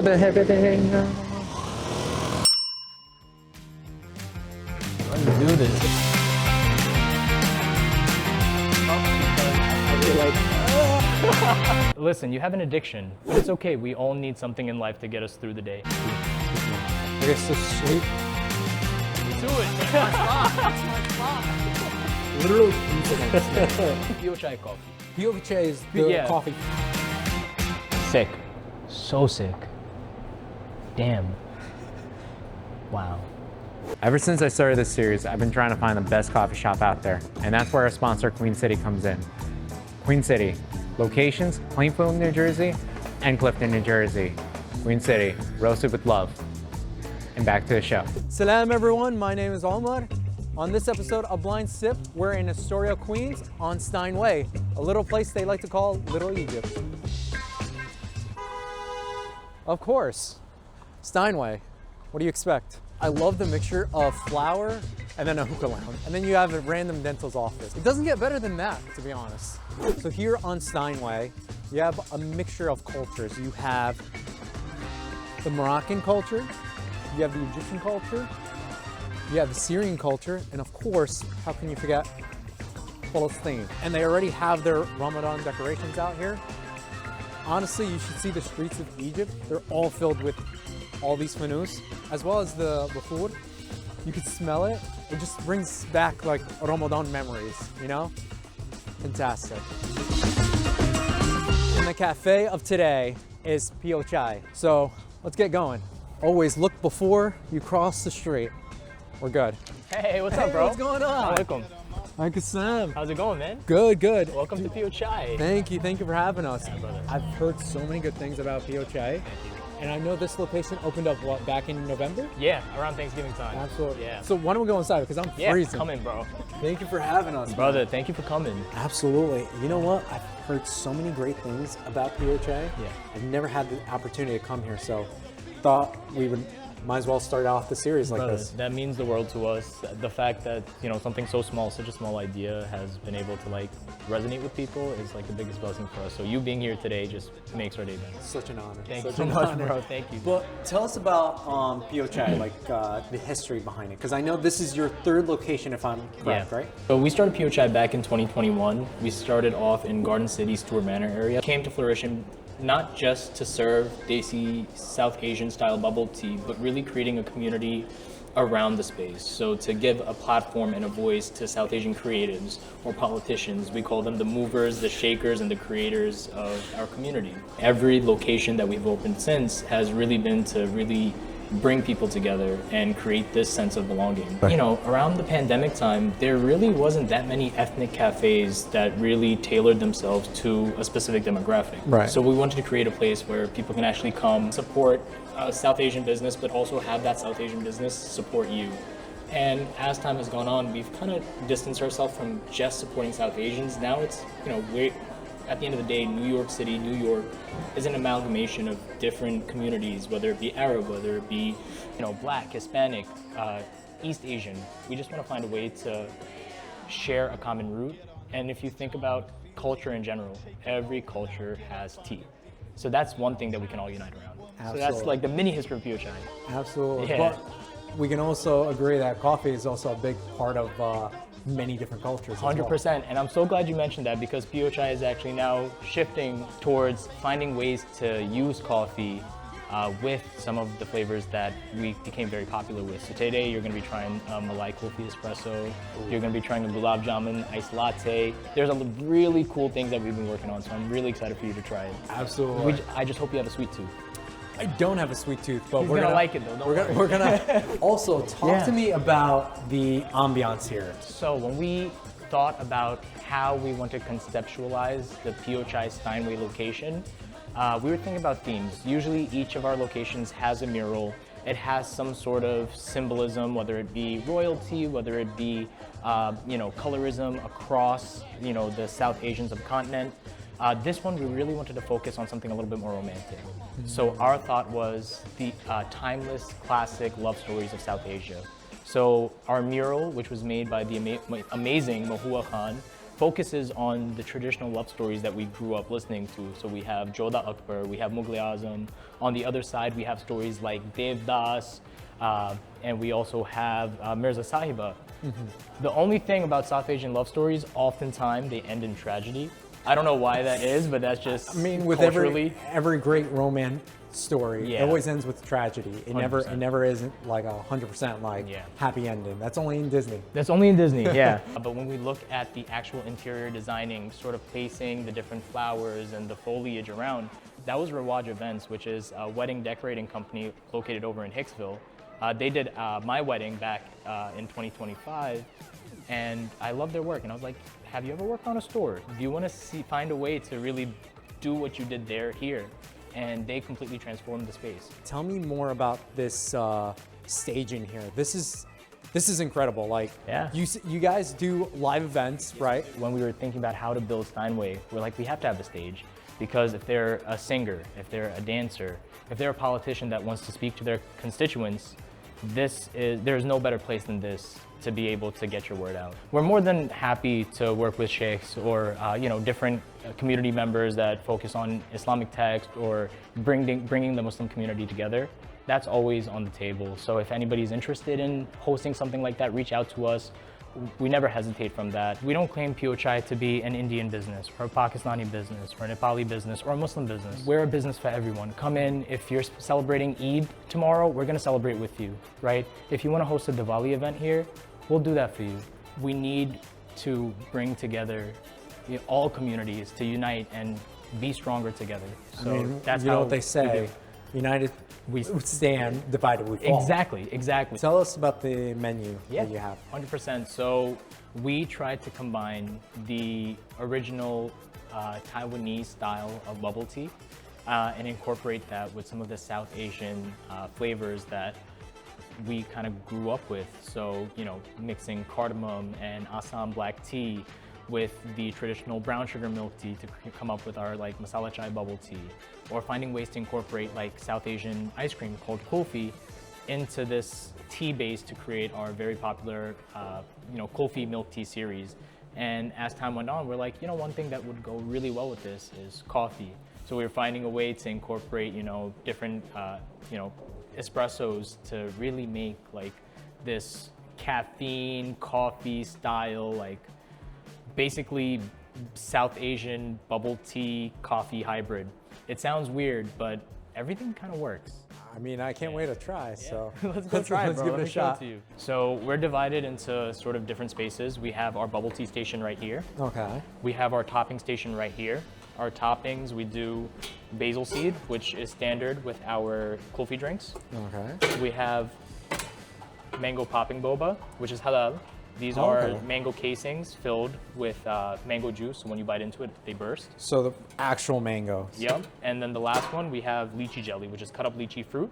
Let's do this. Listen, you have an addiction, but it's okay. We all need something in life to get us through the day. You're so sweet. Do it. That's my spot. Literally. PYO Chai coffee. PYO Chai is the coffee. Sick. So sick. Damn. Wow. Ever since I started this series, I've been trying to find the best coffee shop out there, and that's where our sponsor, Queen City, comes in. Queen City, locations, Plainfield, New Jersey, and Clifton, New Jersey. Queen City, roasted with love. And back to the show. Salam everyone, my name is Omar. On this episode of Blind Sip, we're in Astoria, Queens on Steinway, a little place they like to call Little Egypt. Of course, Steinway. What do you expect? I love the mixture of flour and then a hookah lounge. And then you have a random dental's office. It doesn't get better than that, to be honest. So here on Steinway, you have a mixture of cultures. You have the Moroccan culture, you have the Egyptian culture, you have the Syrian culture, and of course, how can you forget Palestine? And they already have their Ramadan decorations out here. Honestly, you should see the streets of Egypt. They're all filled with all these fanous, as well as the food. You can smell it. It just brings back like Ramadan memories, you know? Fantastic. And the cafe of today is PYO Chai. So let's get going. Always look before you cross the street. We're good. Hey, what's up, bro? What's going on? Alaikum. Hi, Sam. How's it going, man? Good, good. Welcome to PYO Chai. Thank you for having us. Yeah, brother. I've heard so many good things about PYO Chai. And I know this location opened up, what, back in November? Yeah, around Thanksgiving time. Absolutely. Yeah. So why don't we go inside, because I'm freezing. Come in, bro. Thank you for having us, Brother, man. thank you for coming. Absolutely. You know what? I've heard so many great things about PYO Chai. Yeah. I've never had the opportunity to come here, so thought we might as well start off the series like Brother, this. that means the world to us. The fact that, you know, something so small, such a small idea has been able to like resonate with people is like the biggest blessing for us. So you being here today just makes our day better. Such an honor. Thank you Such so an much, honor. bro. Thank you. But tell us about PYO Chai, like the history behind it, because I know this is your third location, if I'm correct, right? So we started PYO Chai back in 2021. We started off in Garden City, Stewart Manor area. Came to fruition not just to serve Desi South Asian style bubble tea, but really creating a community around the space. So to give a platform and a voice to South Asian creatives or politicians, we call them the movers, the shakers, and the creators of our community. Every location that we've opened since has really been to really bring people together and create this sense of belonging. You know, around the pandemic time, there really wasn't that many ethnic cafes that really tailored themselves to a specific demographic. Right. So we wanted to create a place where people can actually come support South Asian business, but also have that South Asian business support you. And as time has gone on, we've kind of distanced ourselves from just supporting South Asians. Now it's, you know, at the end of the day, New York City, New York is an amalgamation of different communities, whether it be Arab, whether it be, you know, Black, Hispanic, East Asian. We just want to find a way to share a common root. And if you think about culture in general, every culture has tea. So that's one thing that we can all unite around. Absolutely. So that's like the mini history of PYO Chai. Absolutely. Yeah. But we can also agree that coffee is also a big part of many different cultures. 100%, and I'm so glad you mentioned that, because PYO Chai is actually now shifting towards finding ways to use coffee with some of the flavors that we became very popular with. So today you're going to be trying Malai Kulfi Espresso, you're going to be trying a Gulab Jamun Iced Latte. There's a really cool things that we've been working on, so I'm really excited for you to try it. Absolutely. I just hope you have a sweet tooth. I don't have a sweet tooth, but We're gonna like it though. We're gonna also talk to me about the ambiance here. So when we thought about how we want to conceptualize the PYO Chai Steinway location, we were thinking about themes. Usually each of our locations has a mural. It has some sort of symbolism, whether it be royalty, whether it be you know, colorism across, you know, the South Asian subcontinent. This one, we really wanted to focus on something a little bit more romantic. So our thought was the timeless, classic love stories of South Asia. So our mural, which was made by the amazing Mahua Khan, focuses on the traditional love stories that we grew up listening to. So we have Joda Akbar, we have Mughal Azam. On the other side, we have stories like Devdas, and we also have Mirza Sahiba. The only thing about South Asian love stories, oftentimes they end in tragedy. I don't know why that is, but that's just with culturally. every great romance story, Yeah. it always ends with tragedy. It never 100%. isn't like 100% like Yeah. happy ending. That's only in Disney. That's only in Disney, yeah. But when we look at the actual interior designing, sort of placing the different flowers and the foliage around, that was Rawaj Events, which is a wedding decorating company located over in Hicksville. They did my wedding back in 2025, and I love their work. And I was like, have you ever worked on a store? Do you want to find a way to really do what you did there here? And they completely transformed the space. Tell me more about this staging here. This is incredible. Like, Yeah. you guys do live events, right? When we were thinking about how to build Steinway, we're like, we have to have a stage, because if they're a singer, if they're a dancer, if they're a politician that wants to speak to their constituents, there's no better place than this to be able to get your word out. We're more than happy to work with sheikhs or different community members that focus on Islamic text or bringing the Muslim community together. That's always on the table. So if anybody's interested in hosting something like that, reach out to us. We never hesitate from that. We don't claim PYO Chai to be an Indian business or a Pakistani business or a Nepali business or a Muslim business. We're a business for everyone. Come in. If you're celebrating Eid tomorrow, we're gonna celebrate with you, right? If you wanna host a Diwali event here, we'll do that for you. We need to bring together all communities to unite and be stronger together. So that's you know how what they say, united we stand, divided we fall. Exactly. Tell us about the menu that you have. 100%. So we tried to combine the original Taiwanese style of bubble tea and incorporate that with some of the South Asian flavors that we kind of grew up with. So, mixing cardamom and Assam black tea with the traditional brown sugar milk tea to come up with our like masala chai bubble tea, or finding ways to incorporate like South Asian ice cream called kulfi into this tea base to create our very popular, kulfi milk tea series. And as time went on, we're like, one thing that would go really well with this is coffee. So we were finding a way to incorporate, different, espressos to really make like this caffeine coffee style, like basically South Asian bubble tea coffee hybrid. It sounds weird, but everything kind of works. I mean, I can't wait to try, so Let's go try it, bro. give Let it me a show shot. to you. So we're divided into sort of different spaces. We have our bubble tea station right here. Okay. We have our topping station right here. Our toppings, we do basil seed, which is standard with our kulfi drinks. Okay. We have mango popping boba, which is halal. These Oh, are okay. mango casings filled with mango juice. So when you bite into it, they burst. So the actual mangoes. Yep. And then the last one, we have lychee jelly, which is cut up lychee fruit.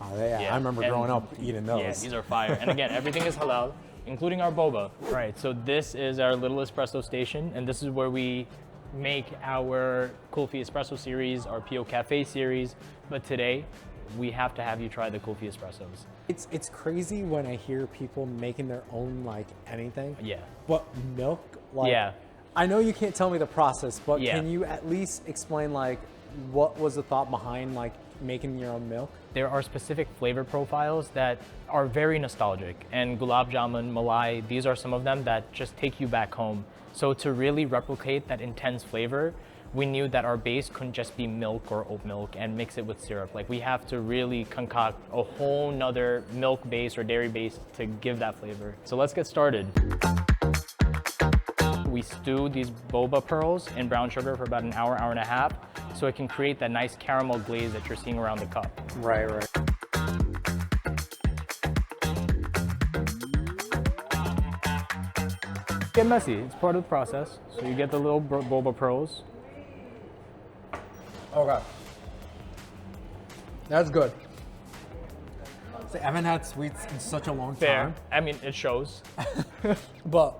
Oh, yeah. I remember and- growing up eating those. Yeah, these are fire. And again, everything is halal, including our boba. Right, so this is our little espresso station, and this is where we make our Kulfi Espresso series, our PYO Cafe series. But today, we have to have you try the Kulfi Espressos. It's crazy when I hear people making their own like anything. Yeah. But milk, like, Yeah. I know you can't tell me the process, but Yeah. can you at least explain like what was the thought behind like making your own milk? There are specific flavor profiles that are very nostalgic, and gulab jamun, malai, these are some of them that just take you back home. So to really replicate that intense flavor, we knew that our base couldn't just be milk or oat milk and mix it with syrup. Like we have to really concoct a whole nother milk base or dairy base to give that flavor. So let's get started. We stew these boba pearls in brown sugar for about an hour, hour and a half, so it can create that nice caramel glaze that you're seeing around the cup. Right. Get messy, it's part of the process. So you get the little boba pearls. Okay. That's good. See, I haven't had sweets in such a long Fair. time. I mean, it shows. But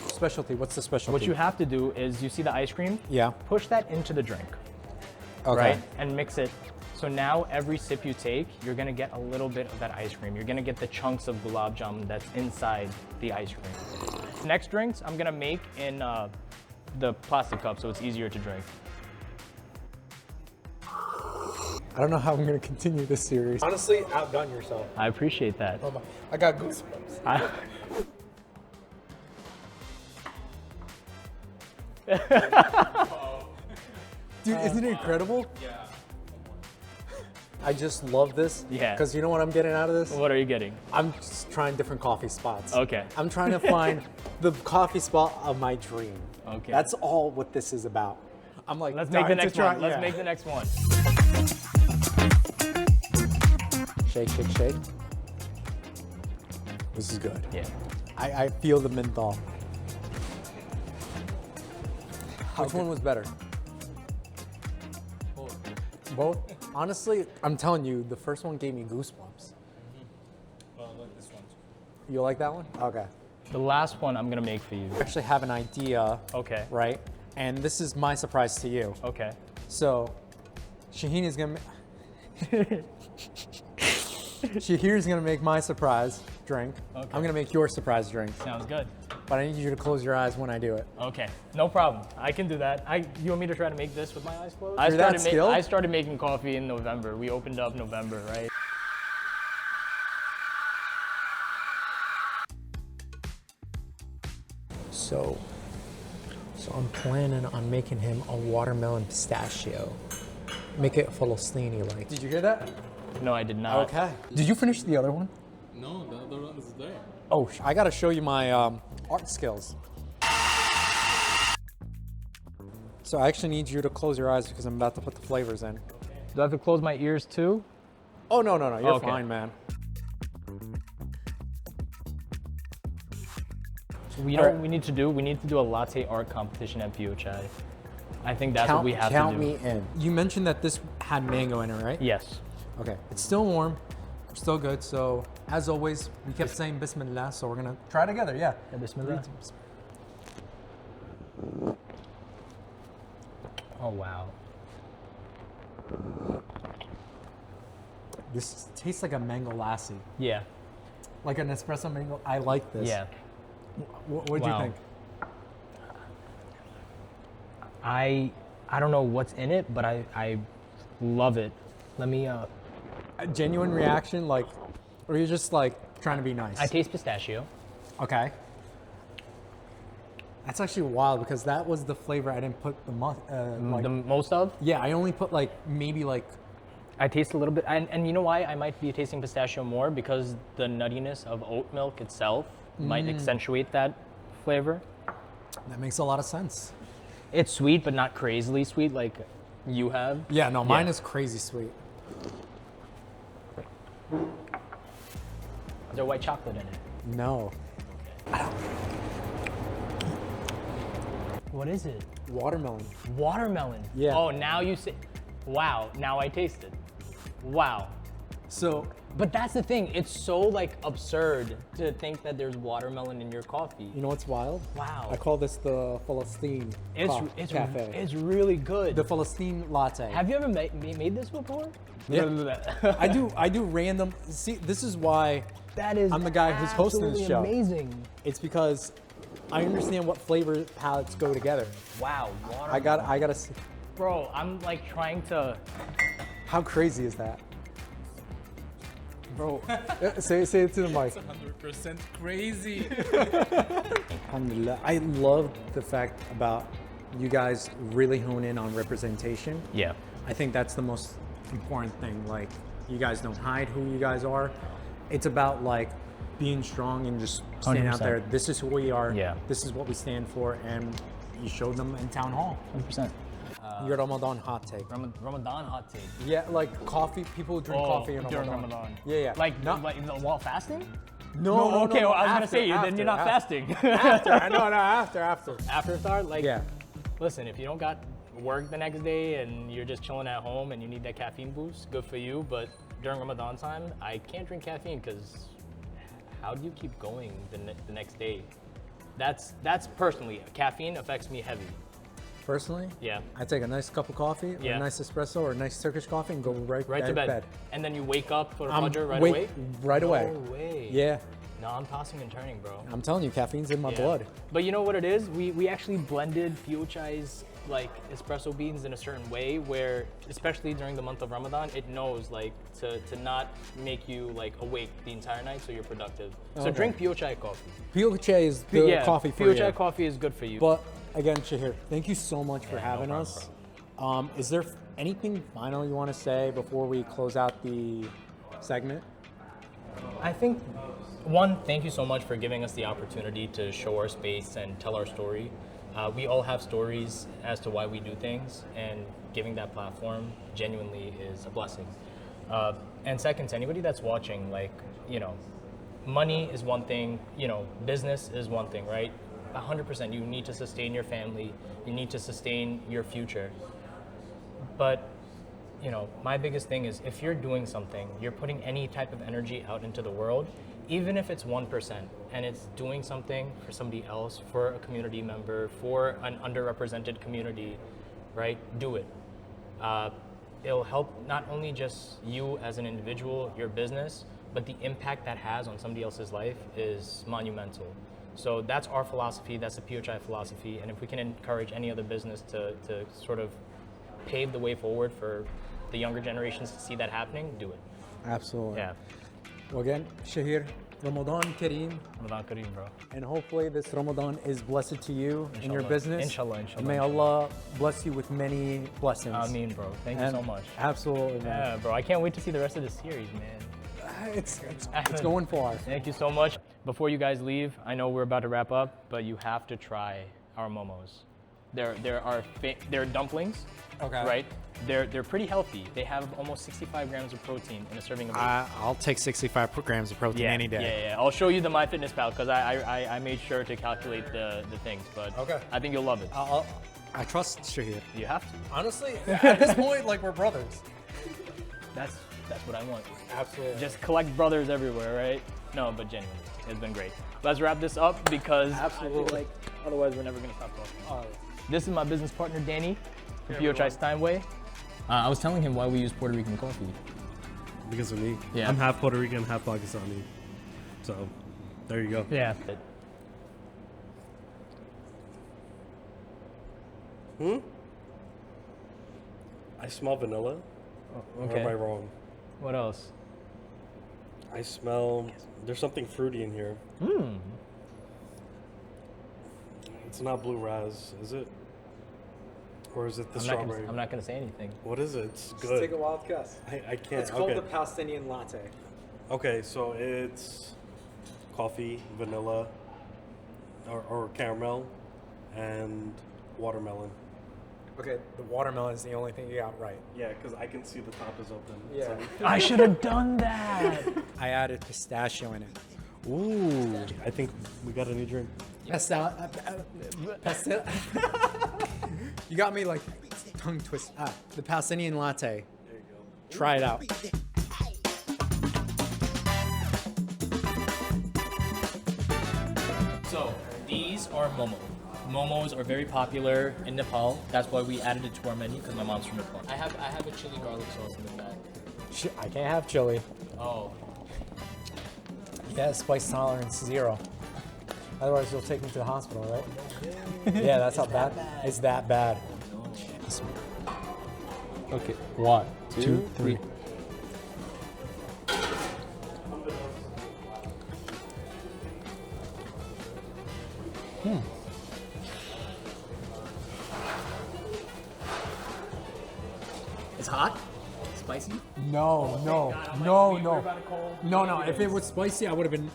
specialty, what's the specialty? What you have to do is, you see the ice cream? Yeah. Push that into the drink, Okay. right? And mix it. So now every sip you take, you're gonna get a little bit of that ice cream. You're gonna get the chunks of gulab jamun that's inside the ice cream. Next drinks, I'm gonna make in the plastic cup so it's easier to drink. I don't know how I'm gonna continue this series. Honestly, outdone yourself. I appreciate that. Oh my, I got goosebumps. Dude, isn't it incredible? Yeah. I just love this. Yeah. Because you know what I'm getting out of this? What are you getting? I'm just trying different coffee spots. Okay. I'm trying to find the coffee spot of my dream. Okay. That's all what this is about. I'm like, Let's make the dying to next try- one. Let's yeah. make the next one. Shake, shake, shake. This is good. Yeah. I feel the menthol. Which one was better? Both? Honestly, I'm telling you, the first one gave me goosebumps. I like this one. You like that one? Okay. The last one I'm gonna make for you. I actually have an idea, Okay. right? And this is my surprise to you. Okay. So, Shaheen is gonna Shahir's gonna make my surprise drink. Okay. I'm gonna make your surprise drink. Sounds good. But I need you to close your eyes when I do it. Okay. No problem. I can do that. You want me to try to make this with my eyes closed? You're that skilled? I started making coffee in November. We opened up November, right? So I'm planning on making him a watermelon pistachio. Make it Falastini like. Did you hear that? No, I did not. Okay. Did you finish the other one? No, the other one is there. Oh, I gotta show you my art skills. So I actually need you to close your eyes because I'm about to put the flavors in. Do I have to close my ears too? Oh, no, you're Okay. fine, man. So you know what we need to do? We need to do a latte art competition at PYO Chai. I think that's what we have to do. Count me in. You mentioned that this had mango in it, right? Yes. Okay, it's still warm, still good. So as always, we kept saying Bismillah, so we're gonna try together. Yeah. Yeah, bismillah. Oh wow. This tastes like a mango lassi, Yeah. like an espresso mango. I like this. Yeah. What'd Wow. you think? I don't know what's in it, but I love it. Let me A genuine reaction, like, or you're just like trying to be nice? I taste pistachio. Okay. That's actually wild because that was the flavor I didn't put the like. The most of. Yeah, I only put like maybe like. I taste a little bit, and you know why I might be tasting pistachio more? Because the nuttiness of oat milk itself might accentuate that flavor. That makes a lot of sense. It's sweet, but not crazily sweet like you have. Yeah, no, mine Yeah. is crazy sweet. Is there white chocolate in it? No. What is it? Watermelon. Watermelon. Yeah. Oh, now you say, wow, now I taste it. Wow. So But that's the thing, it's so like absurd to think that there's watermelon in your coffee. you know what's wild? Wow. I call this the Falastine cafe. It's really good. The Falastine latte. Have you ever made this before? Yeah. I do random. See, this is why That is I'm the guy who's hosting this show. absolutely amazing. It's because I understand what flavor palettes go together. Wow, watermelon. I gotta see. Bro, I'm like trying to, How crazy is that? bro. Say it to the mic. 100% crazy. Alhamdulillah. I love the fact about you guys really hone in on representation. Yeah. I think that's the most important thing. Like, you guys don't hide who you guys are. It's about like being strong and just standing out 100%. there. This is who we are. Yeah. This is what we stand for, and you showed them in town hall. 100%. Your Ramadan hot take. Ramadan hot take. Yeah, like coffee. People drink coffee in during Ramadan. Ramadan. Yeah. Like, Not- while fasting? No, okay, well, I was gonna after, say, then after, you're not after. fasting. After. After start, like, Yeah. listen, if you don't got work the next day and you're just chilling at home and you need that caffeine boost, good for you. But during Ramadan time, I can't drink caffeine because how do you keep going the next day? That's personally, caffeine affects me heavy. Personally, Yeah. I take a nice cup of coffee, or Yeah. a nice espresso, or a nice Turkish coffee, and go right Right to bed. And then you wake up for the Fajr right wait, away? Right away. No way. Yeah. No, I'm tossing and turning, bro. I'm telling you, caffeine's in my Yeah. blood. But you know what it is? We actually blended PYO Chai's like espresso beans in a certain way where, especially during the month of Ramadan, it knows like to not make you like awake the entire night so you're productive. So Okay. drink PYO Chai coffee. PYO Chai is the coffee for PYO you. Chai coffee is good for you. But again, Shahir, thank you so much for Yeah, no having problem, us. Is there anything final you want to say before we close out the segment? I think, one, thank you so much for giving us the opportunity to show our space and tell our story. We all have stories as to why we do things, and giving that platform genuinely is a blessing. And second, to anybody that's watching, like, you know, money is one thing, you know, business is one thing, right? 100%, you need to sustain your family, you need to sustain your future. But you know, my biggest thing is if you're doing something, you're putting any type of energy out into the world, even if it's 1%, and it's doing something for somebody else, for a community member, for an underrepresented community, right? Do it. It'll help not only just you as an individual, your business, but the impact that has on somebody else's life is monumental. So that's our philosophy, that's the PYO Chai philosophy, and if we can encourage any other business to sort of pave the way forward for the younger generations to see that happening, do it. Absolutely. Yeah. Well, again, Shahir, Ramadan Kareem, Ramadan Kareem, bro. and hopefully this Ramadan is blessed to you in your Inshallah. business. Inshallah, And inshallah. may Allah bless you with many blessings. Ameen, bro. Thank you And so much. Absolutely, man. Yeah, bro. I can't wait to see the rest of the series, man. It's going far. Thank you so much. Before you guys leave, I know we're about to wrap up, but you have to try our momos. They're dumplings. Okay. Right? They're pretty healthy. They have almost 65 grams of protein in a serving of. I'll take 65 grams of protein any day. Yeah. I'll show you the MyFitnessPal because I made sure to calculate the things, but Okay. I think you'll love it. I trust Shahir. You have to. Honestly, at this point, like we're brothers. That's what I want. Absolutely. Just collect brothers everywhere, right? No, but genuinely, it's been great. Let's wrap this up because I feel like otherwise we're never gonna stop talking. This is my business partner Danny from PYO Chai Steinway. I was telling him why we use Puerto Rican coffee. Because of me. Yeah. I'm half Puerto Rican, half Pakistani. So, there you go. Yeah. I smell vanilla. Or Okay. am I wrong? What else? I smell. There's something fruity in here. It's not blue raz, is it? Or is it the strawberry? I'm not gonna say anything. What is it? It's Just good. take a wild guess. I can't. It's called okay. the Palestinian latte. Okay, so it's coffee, vanilla, or caramel, and watermelon. Okay, the watermelon is the only thing you got right. Yeah, because I can see the top is open. Yeah. I should have done that. I added pistachio in it. Ooh, I think we got a new drink. You got me like tongue twist. The Palestinian latte. There you go. Try it out. So these are momo. Momos are very popular in Nepal. That's why we added it to our menu because my mom's from Nepal. I have a chili garlic sauce in the back. I can't have chili. Oh. Yeah, spice tolerance 0. Otherwise, you'll take me to the hospital, right? Yeah, that's how bad. It's that bad. Okay, 1, 2, 3. It's hot? Spicy? No. If it was spicy, I would have been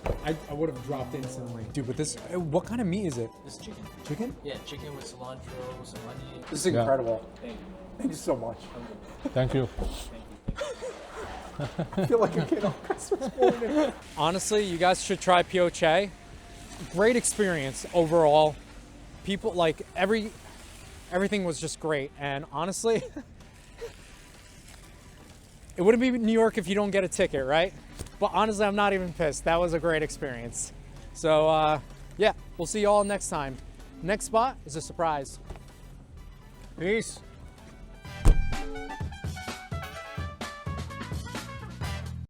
dropped instantly. Dude, but this, what kind of meat is it? This is chicken. Chicken? Yeah, chicken with cilantro, some onion. This is incredible. Thank you. Thank you so much. Thank you. I feel like a kid on Christmas morning. Honestly, you guys should try PYO Chai. Great experience overall. People like everything was just great, and honestly, it wouldn't be New York if you don't get a ticket, right? But honestly, I'm not even pissed. That was a great experience. So yeah, we'll see you all next time. Next spot is a surprise. Peace.